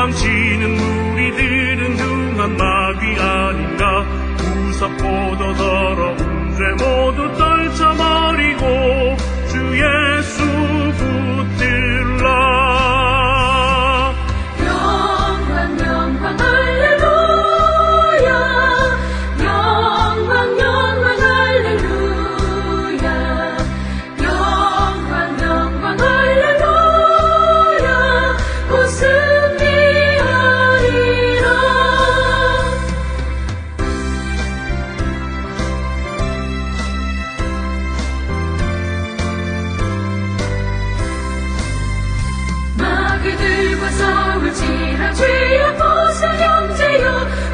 도망치는 무리들은 흉한 마귀 아닌가. 무섭고도 더러운 죄 모두 떨쳐버리고 주 예수 붙들라. 영광 영광 할렐루야. 영광 영광 할렐루야. 영광 영광 할렐루야. 곧 승리하리라. 마귀들과 싸울 지라. 주여 보사 형제여.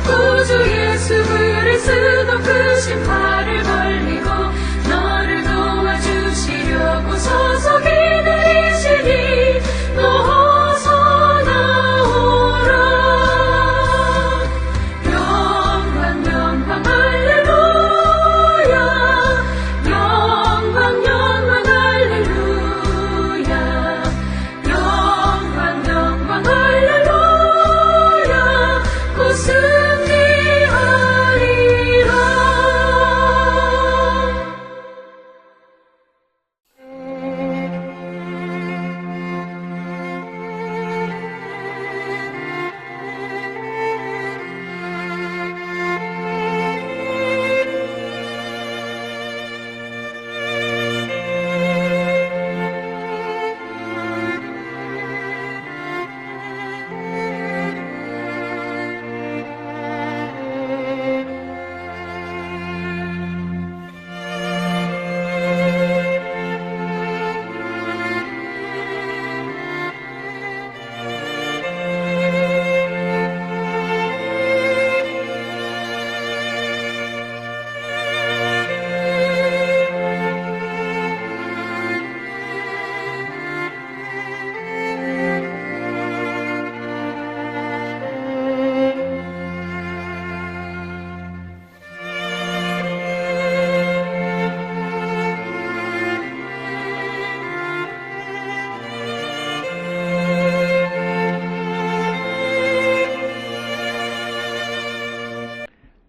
구주 예수 그리스도 크신 팔을 벌리고 너를 도와주시려고 서서 기다리시니 너 어서 나오라. 영광 영광 할렐루야. 영광 영광 할렐루야. 영광 영광 할렐루야. 곧 승리하리라.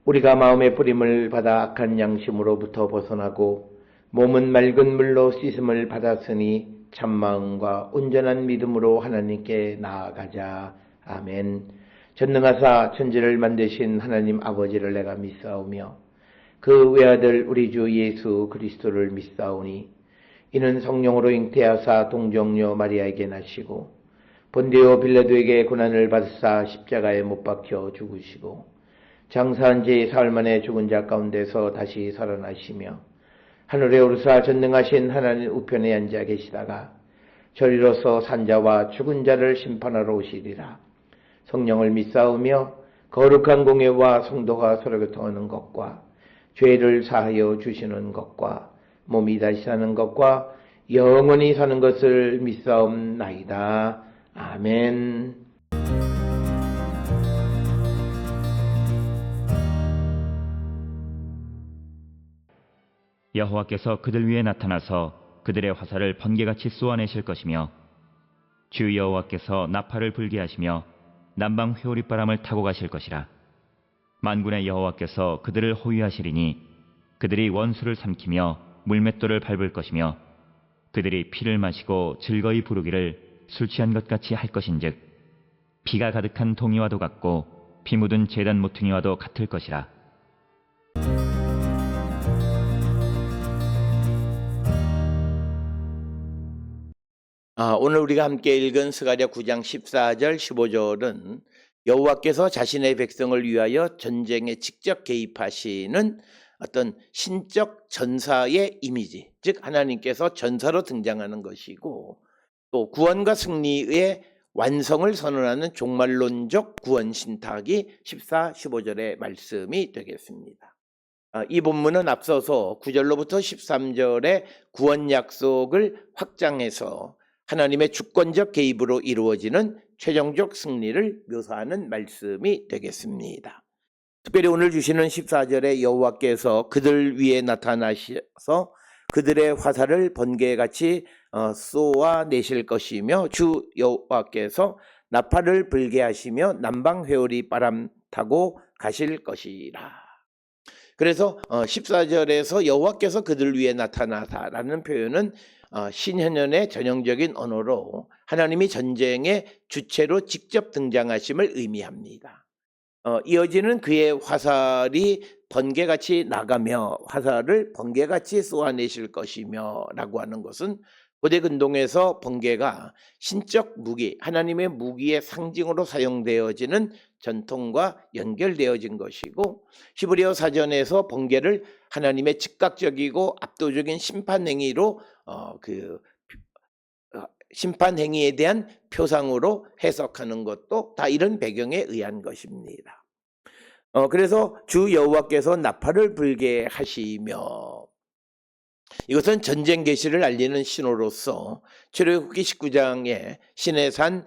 우리가 마음의 뿌림을 받아 악한 양심으로부터 벗어나고 몸은 맑은 물로 씻음을 받았으니 참마음과 온전한 믿음으로 하나님께 나아가자. 아멘. 전능하사 천지를 만드신 하나님 아버지를 내가 믿사오며 그 외아들 우리 주 예수 그리스도를 믿사오니 이는 성령으로 잉태하사 동정녀 마리아에게 나시고 본디오 빌라도에게 고난을 받으사 십자가에 못 박혀 죽으시고 장사한 지 사흘 만에 죽은 자 가운데서 다시 살아나시며 하늘에 오르사 전능하신 하나님 우편에 앉아 계시다가 저리로서 산자와 죽은 자를 심판하러 오시리라. 성령을 믿사오며 거룩한 공예와 성도가 서로 교통하는 것과 죄를 사하여 주시는 것과 몸이 다시 사는 것과 영원히 사는 것을 믿사옵나이다. 아멘. 여호와께서 그들 위에 나타나서 그들의 화살을 번개같이 쏘아내실 것이며 주 여호와께서 나팔을 불게 하시며 남방 회오리바람을 타고 가실 것이라. 만군의 여호와께서 그들을 호위하시리니 그들이 원수를 삼키며 물맷돌을 밟을 것이며 그들이 피를 마시고 즐거이 부르기를 술 취한 것 같이 할 것인즉 피가 가득한 동이와도 같고 피 묻은 제단 모퉁이와도 같을 것이라. 오늘 우리가 함께 읽은 스가랴 9장 14절 15절은 여호와께서 자신의 백성을 위하여 전쟁에 직접 개입하시는 어떤 신적 전사의 이미지, 즉 하나님께서 전사로 등장하는 것이고 또 구원과 승리의 완성을 선언하는 종말론적 구원 신탁이 14, 15절의 말씀이 되겠습니다. 이 본문은 앞서서 9절로부터 13절의 구원 약속을 확장해서 하나님의 주권적 개입으로 이루어지는 최종적 승리를 묘사하는 말씀이 되겠습니다. 특별히 오늘 주시는 14절에 여호와께서 그들 위에 나타나셔서 그들의 화살을 번개같이 쏘아내실 것이며 주 여호와께서 나팔을 불게 하시며 남방 회오리 바람 타고 가실 것이라. 그래서 14절에서 여호와께서 그들 위에 나타나사라는 표현은 신현연의 전형적인 언어로 하나님이 전쟁의 주체로 직접 등장하심을 의미합니다. 이어지는 그의 화살이 번개같이 나가며 화살을 번개같이 쏘아내실 것이며 라고 하는 것은 고대 근동에서 번개가 신적 무기, 하나님의 무기의 상징으로 사용되어지는 전통과 연결되어진 것이고, 히브리어 사전에서 번개를 하나님의 즉각적이고 압도적인 심판 행위로 심판 행위에 대한 표상으로 해석하는 것도 다 이런 배경에 의한 것입니다. 그래서 주 여호와께서 나팔을 불게 하시며, 이것은 전쟁 계시를 알리는 신호로서 출애굽기 19장의 신의 산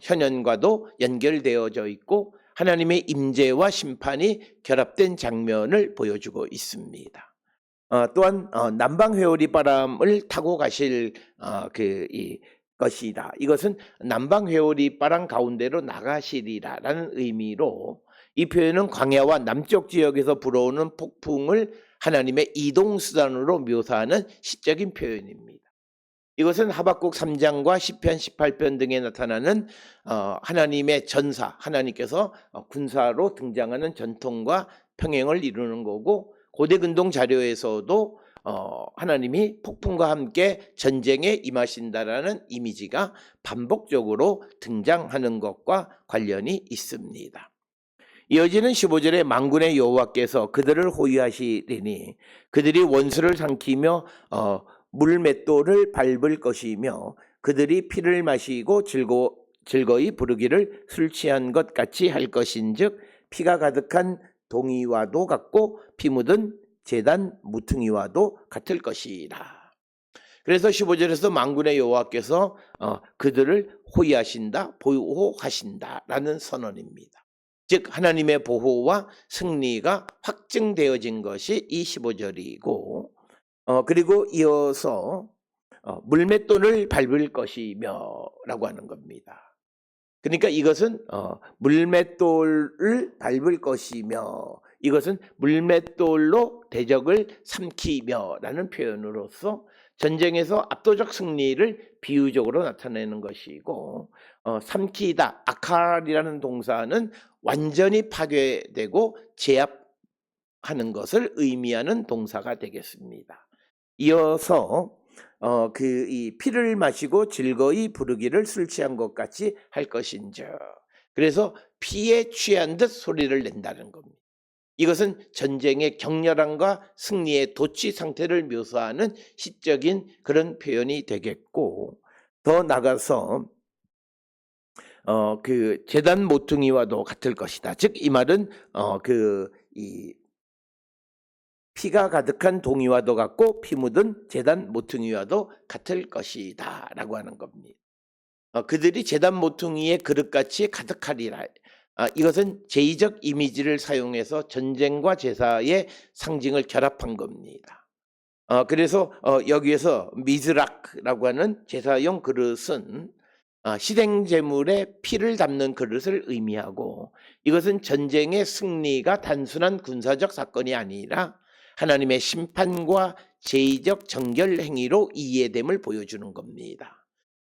현현과도 연결되어져 있고 하나님의 임재와 심판이 결합된 장면을 보여주고 있습니다. 또한 남방 회오리 바람을 타고 가실 것이다. 이것은 남방 회오리 바람 가운데로 나가시리라라는 의미로, 이 표현은 광야와 남쪽 지역에서 불어오는 폭풍을 하나님의 이동수단으로 묘사하는 시적인 표현입니다. 이것은 하박국 3장과 시편 18편 등에 나타나는 하나님의 전사, 하나님께서 군사로 등장하는 전통과 평행을 이루는 거고, 고대 근동 자료에서도 하나님이 폭풍과 함께 전쟁에 임하신다라는 이미지가 반복적으로 등장하는 것과 관련이 있습니다. 이어지는 15절에 만군의 여호와께서 그들을 호위하시리니 그들이 원수를 삼키며 물맷돌을 밟을 것이며 그들이 피를 마시고 즐거이 부르기를 술 취한 것 같이 할 것인즉 피가 가득한 동이와도 같고 피 묻은 제단 무퉁이와도 같을 것이라. 그래서 15절에서 만군의 여호와께서 그들을 호위하신다, 보호하신다라는 선언입니다. 즉 하나님의 보호와 승리가 확증되어진 것이 이 15절이고, 그리고 이어서 물맷돌을 밟을 것이며 라고 하는 겁니다. 그러니까 이것은 물맷돌을 밟을 것이며, 이것은 물맷돌로 대적을 삼키며 라는 표현으로서 전쟁에서 압도적 승리를 비유적으로 나타내는 것이고, 삼키다, 아칼이라는 동사는 완전히 파괴되고 제압하는 것을 의미하는 동사가 되겠습니다. 이어서 이 피를 마시고 즐거이 부르기를 술 취한 것 같이 할 것인즉, 그래서 피에 취한 듯 소리를 낸다는 겁니다. 이것은 전쟁의 격렬함과 승리의 도취 상태를 묘사하는 시적인 그런 표현이 되겠고, 더 나가서 제단 모퉁이와도 같을 것이다. 즉 이 말은 이 피가 가득한 동이와도 같고 피 묻은 제단 모퉁이와도 같을 것이다 라고 하는 겁니다. 그들이 제단 모퉁이의 그릇같이 가득하리라. 이것은 제의적 이미지를 사용해서 전쟁과 제사의 상징을 결합한 겁니다. 그래서 여기에서 미즈락이라고 하는 제사용 그릇은 희생제물에 피를 담는 그릇을 의미하고, 이것은 전쟁의 승리가 단순한 군사적 사건이 아니라 하나님의 심판과 제의적 정결 행위로 이해됨을 보여주는 겁니다.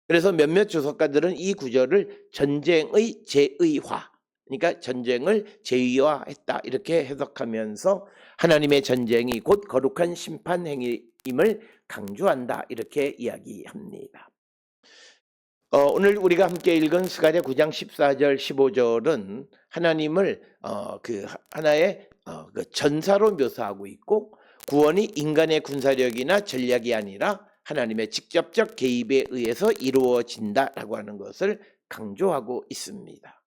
그래서 몇몇 주석가들은 이 구절을 전쟁의 제의화, 그러니까 전쟁을 제의화했다 이렇게 해석하면서 하나님의 전쟁이 곧 거룩한 심판 행위임을 강조한다 이렇게 이야기합니다. 오늘 우리가 함께 읽은 스가랴 9장 14절 15절은 하나님을 하나의 전사로 묘사하고 있고, 구원이 인간의 군사력이나 전략이 아니라 하나님의 직접적 개입에 의해서 이루어진다라고 하는 것을 강조하고 있습니다.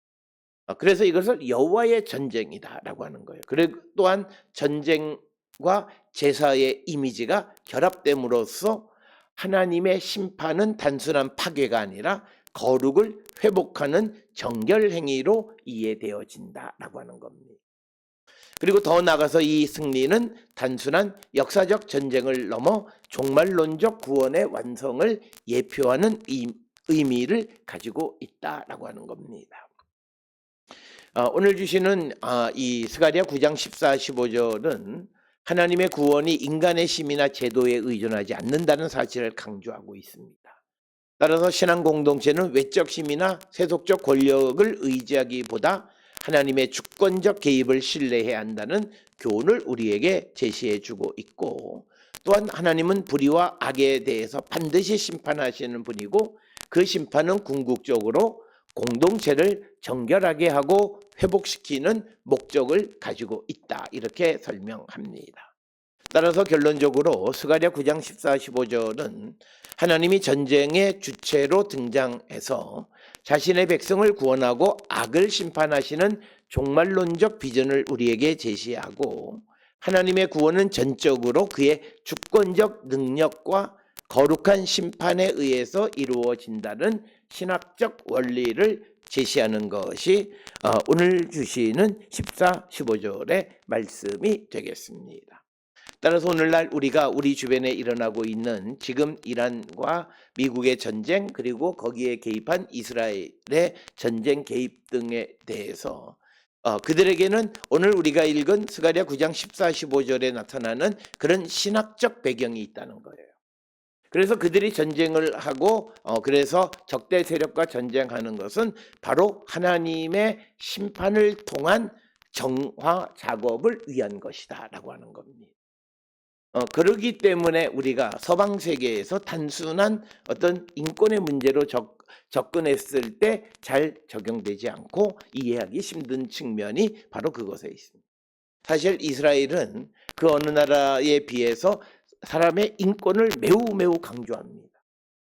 그래서 이것을 여호와의 전쟁이다라고 하는 거예요. 그리고 또한 전쟁과 제사의 이미지가 결합됨으로써 하나님의 심판은 단순한 파괴가 아니라 거룩을 회복하는 정결 행위로 이해되어진다라고 하는 겁니다. 그리고 더 나아가서 이 승리는 단순한 역사적 전쟁을 넘어 종말론적 구원의 완성을 예표하는 의미를 가지고 있다라고 하는 겁니다. 오늘 주시는 이 스가랴 9장 14, 15절은 하나님의 구원이 인간의 힘이나 제도에 의존하지 않는다는 사실을 강조하고 있습니다. 따라서 신앙 공동체는 외적 힘이나 세속적 권력을 의지하기보다 하나님의 주권적 개입을 신뢰해야 한다는 교훈을 우리에게 제시해 주고 있고, 또한 하나님은 불의와 악에 대해서 반드시 심판하시는 분이고 그 심판은 궁극적으로 공동체를 정결하게 하고 회복시키는 목적을 가지고 있다, 이렇게 설명합니다. 따라서 결론적으로 스가랴 9장 14, 15절은 하나님이 전쟁의 주체로 등장해서 자신의 백성을 구원하고 악을 심판하시는 종말론적 비전을 우리에게 제시하고, 하나님의 구원은 전적으로 그의 주권적 능력과 거룩한 심판에 의해서 이루어진다는 신학적 원리를 제시하는 것이 오늘 주시는 14, 15절의 말씀이 되겠습니다. 따라서 오늘날 우리가 우리 주변에 일어나고 있는 지금 이란과 미국의 전쟁, 그리고 거기에 개입한 이스라엘의 전쟁 개입 등에 대해서 그들에게는 오늘 우리가 읽은 스가랴 9장 14, 15절에 나타나는 그런 신학적 배경이 있다는 거예요. 그래서 그들이 전쟁을 하고 그래서 적대 세력과 전쟁하는 것은 바로 하나님의 심판을 통한 정화 작업을 위한 것이다 라고 하는 겁니다. 그렇기 때문에 우리가 서방 세계에서 단순한 어떤 인권의 문제로 접근했을 때 잘 적용되지 않고 이해하기 힘든 측면이 바로 그것에 있습니다. 사실 이스라엘은 그 어느 나라에 비해서 사람의 인권을 매우 강조합니다.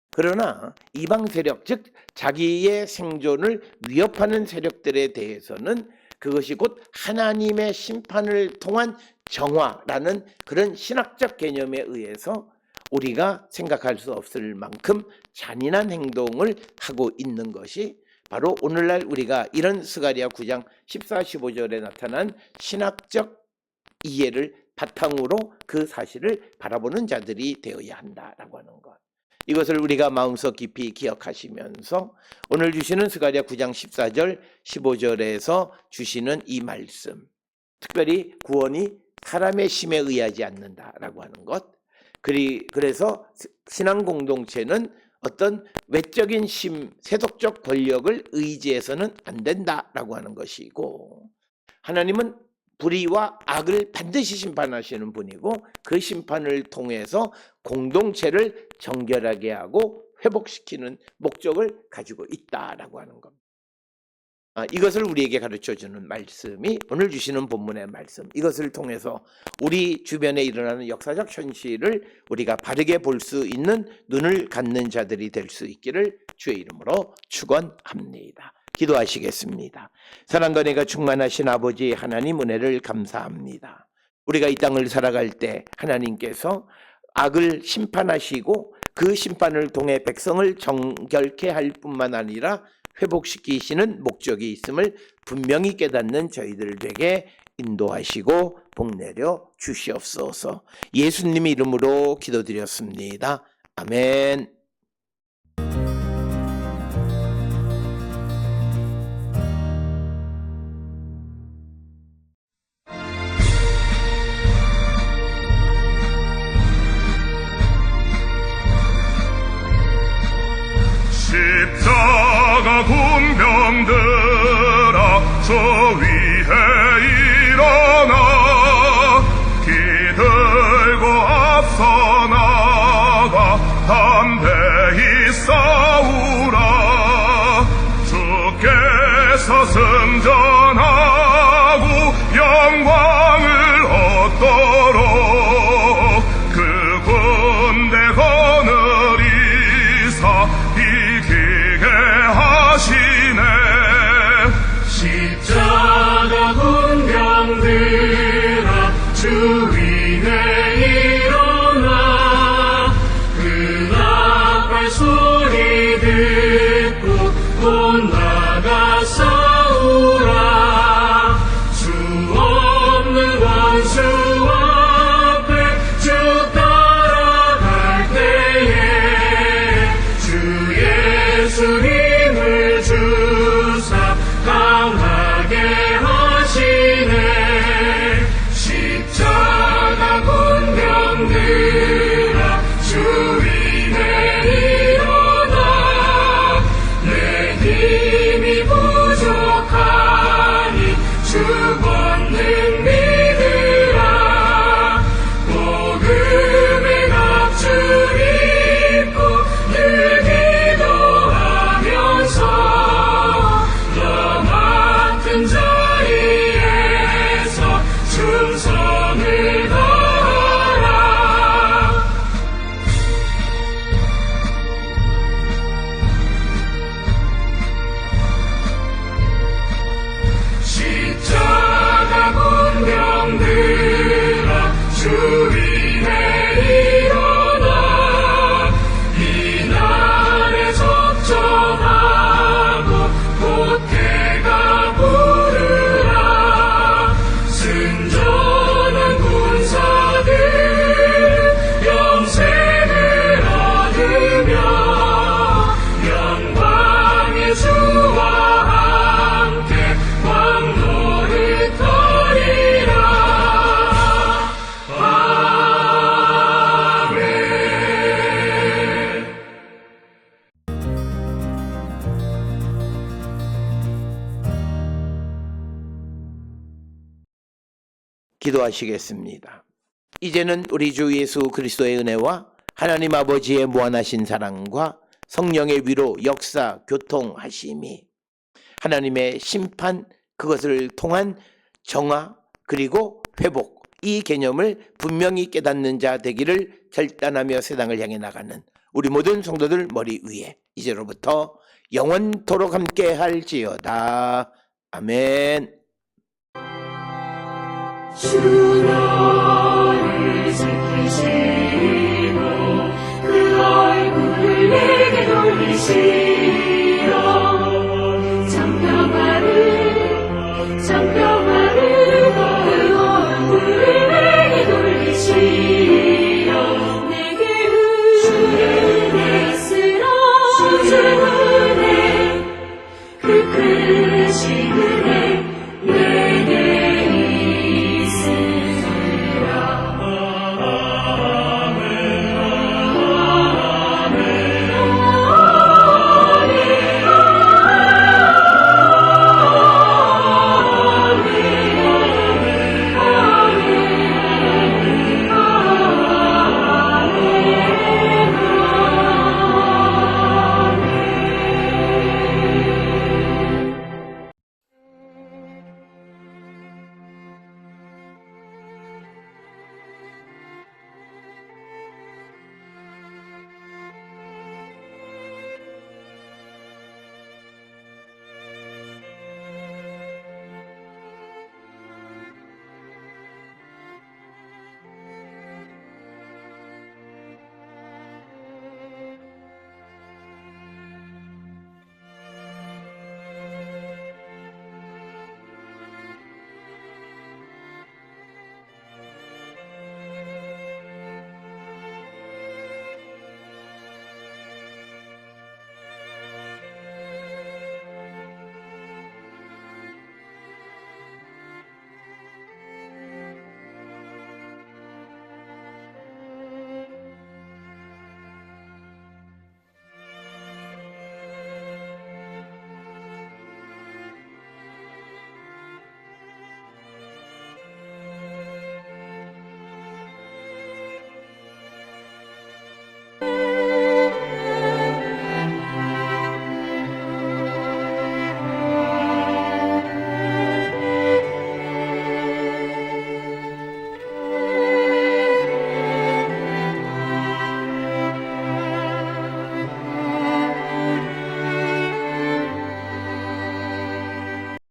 그러나 이방 세력, 즉 자기의 생존을 위협하는 세력들에 대해서는 그것이 곧 하나님의 심판을 통한 정화라는 그런 신학적 개념에 의해서 우리가 생각할 수 없을 만큼 잔인한 행동을 하고 있는 것이 바로 오늘날 우리가 이런 스가랴 9장 14, 15절에 나타난 신학적 이해를 바탕으로 그 사실을 바라보는 자들이 되어야 한다라고 하는 것. 이것을 우리가 마음속 깊이 기억하시면서 오늘 주시는 스가랴 9장 14절, 15절에서 주시는 이 말씀, 특별히 구원이 사람의 힘에 의하지 않는다라고 하는 것, 그래서 신앙 공동체는 어떤 외적인 힘, 세속적 권력을 의지해서는 안 된다라고 하는 것이고, 하나님은 불의와 악을 반드시 심판하시는 분이고 그 심판을 통해서 공동체를 정결하게 하고 회복시키는 목적을 가지고 있다라고 하는 겁니다. 이것을 우리에게 가르쳐주는 말씀이 오늘 주시는 본문의 말씀, 이것을 통해서 우리 주변에 일어나는 역사적 현실을 우리가 바르게 볼 수 있는 눈을 갖는 자들이 될 수 있기를 주의 이름으로 축원합니다. 기도하시겠습니다. 사랑과 은혜가 충만하신 아버지 하나님, 은혜를 감사합니다. 우리가 이 땅을 살아갈 때 하나님께서 악을 심판하시고 그 심판을 통해 백성을 정결케 할 뿐만 아니라 회복시키시는 목적이 있음을 분명히 깨닫는 저희들 되게 인도하시고 복내려 주시옵소서. 예수님의 이름으로 기도드렸습니다. 아멘. 십자가 군병들아 저 위에 일어나 기들고 앞서 나가 담대히 싸우라. 주께서 승전하고 영광을 얻도록 그 군대 거느리사 이기게 하시네. 십자가 군병들아 주 위에 일어나 그 나팔 소리 듣고 곧 나가 싸우라. 주 없는 원수 앞에 주 따라갈 때에 주 기도하시겠습니다. 이제는 우리 주 예수 그리스도의 은혜와 하나님 아버지의 무한하신 사랑과 성령의 위로 역사 교통하심이 하나님의 심판 그것을 통한 정화 그리고 회복 이 개념을 분명히 깨닫는 자 되기를 결단하며 세상을 향해 나가는 우리 모든 성도들 머리 위에 이제로부터 영원토록 함께 할지어다. 아멘. 주 나를 지키시고 그 얼굴을 내게 돌리시고